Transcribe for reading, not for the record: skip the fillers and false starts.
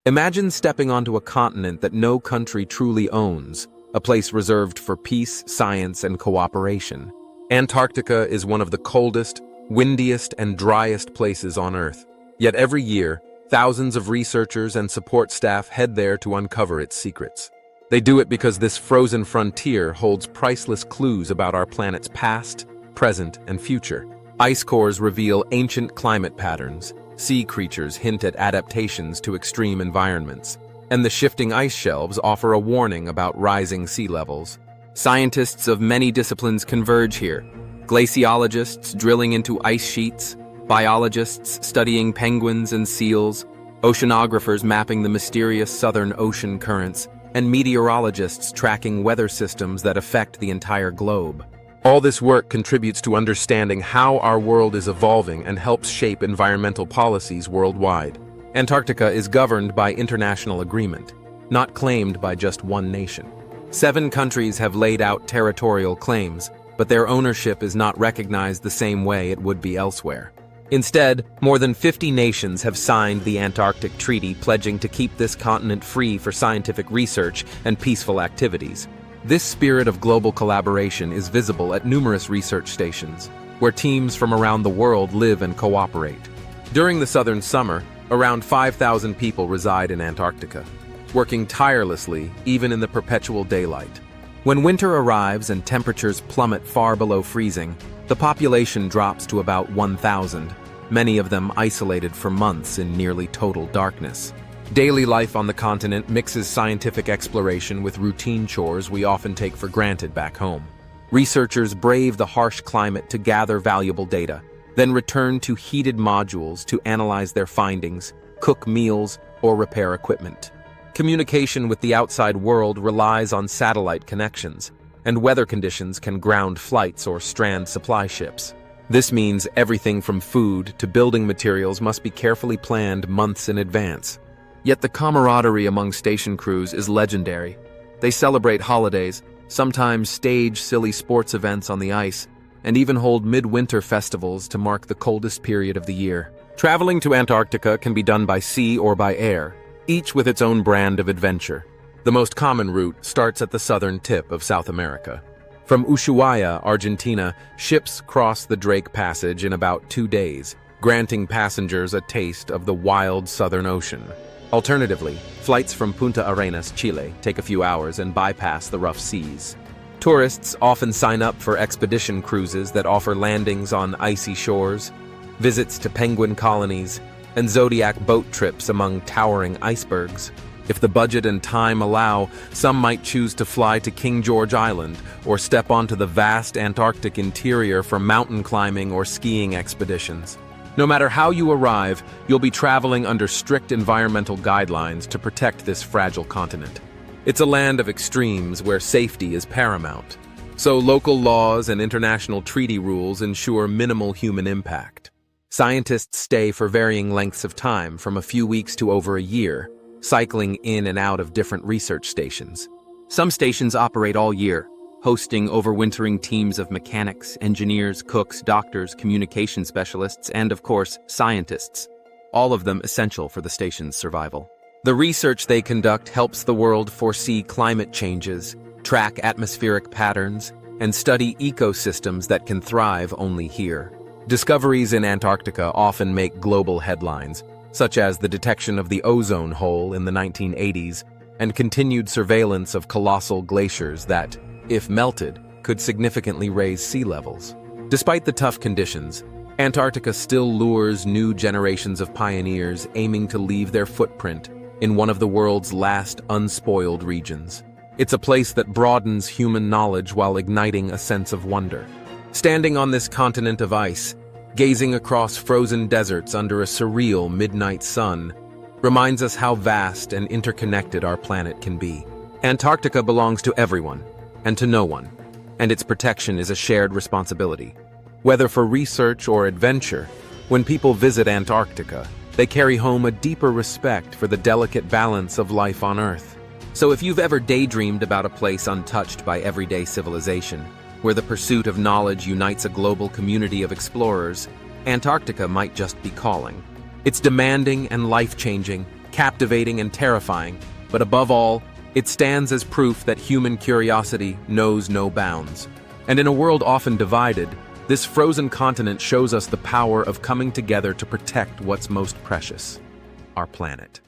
Imagine stepping onto a continent that no country truly owns, a place reserved for peace, science, and cooperation. Antarctica is one of the coldest, windiest, and driest places on Earth. Yet every year, thousands of researchers and support staff head there to uncover its secrets. They do it because this frozen frontier holds priceless clues about our planet's past, present, and future. Ice cores reveal ancient climate patterns, sea creatures hint at adaptations to extreme environments, and the shifting ice shelves offer a warning about rising sea levels. Scientists of many disciplines converge here. Glaciologists drilling into ice sheets, biologists studying penguins and seals, oceanographers mapping the mysterious southern ocean currents, and meteorologists tracking weather systems that affect the entire globe. All this work contributes to understanding how our world is evolving and helps shape environmental policies worldwide. Antarctica is governed by international agreement, not claimed by just one nation. 7 countries have laid out territorial claims, but their ownership is not recognized the same way it would be elsewhere. Instead, more than 50 nations have signed the Antarctic Treaty, pledging to keep this continent free for scientific research and peaceful activities. This spirit of global collaboration is visible at numerous research stations, where teams from around the world live and cooperate. During the southern summer, around 5,000 people reside in Antarctica, working tirelessly even in the perpetual daylight. When winter arrives and temperatures plummet far below freezing, the population drops to about 1,000, many of them isolated for months in nearly total darkness. Daily life on the continent mixes scientific exploration with routine chores we often take for granted back home. Researchers brave the harsh climate to gather valuable data, then return to heated modules to analyze their findings, cook meals, or repair equipment. Communication with the outside world relies on satellite connections, and weather conditions can ground flights or strand supply ships. This means everything from food to building materials must be carefully planned months in advance. Yet the camaraderie among station crews is legendary. They celebrate holidays, sometimes stage silly sports events on the ice, and even hold midwinter festivals to mark the coldest period of the year. Traveling to Antarctica can be done by sea or by air, each with its own brand of adventure. The most common route starts at the southern tip of South America. From Ushuaia, Argentina, ships cross the Drake Passage in about 2 days, granting passengers a taste of the wild Southern Ocean. Alternatively, flights from Punta Arenas, Chile, take a few hours and bypass the rough seas. Tourists often sign up for expedition cruises that offer landings on icy shores, visits to penguin colonies, and zodiac boat trips among towering icebergs. If the budget and time allow, some might choose to fly to King George Island or step onto the vast Antarctic interior for mountain climbing or skiing expeditions. No matter how you arrive, you'll be traveling under strict environmental guidelines to protect this fragile continent. It's a land of extremes where safety is paramount, so local laws and international treaty rules ensure minimal human impact. Scientists stay for varying lengths of time, from a few weeks to over a year, cycling in and out of different research stations. Some stations operate all year, hosting overwintering teams of mechanics, engineers, cooks, doctors, communication specialists, and, of course, scientists, all of them essential for the station's survival. The research they conduct helps the world foresee climate changes, track atmospheric patterns, and study ecosystems that can thrive only here. Discoveries in Antarctica often make global headlines, such as the detection of the ozone hole in the 1980s and continued surveillance of colossal glaciers that, if melted, could significantly raise sea levels. Despite the tough conditions, Antarctica still lures new generations of pioneers aiming to leave their footprint in one of the world's last unspoiled regions. It's a place that broadens human knowledge while igniting a sense of wonder. Standing on this continent of ice, gazing across frozen deserts under a surreal midnight sun, reminds us how vast and interconnected our planet can be. Antarctica belongs to everyone, and to no one, and its protection is a shared responsibility. Whether for research or adventure, when people visit Antarctica, they carry home a deeper respect for the delicate balance of life on Earth. So if you've ever daydreamed about a place untouched by everyday civilization, where the pursuit of knowledge unites a global community of explorers, Antarctica might just be calling. It's demanding and life-changing, captivating and terrifying, but above all, it stands as proof that human curiosity knows no bounds. And in a world often divided, this frozen continent shows us the power of coming together to protect what's most precious: our planet.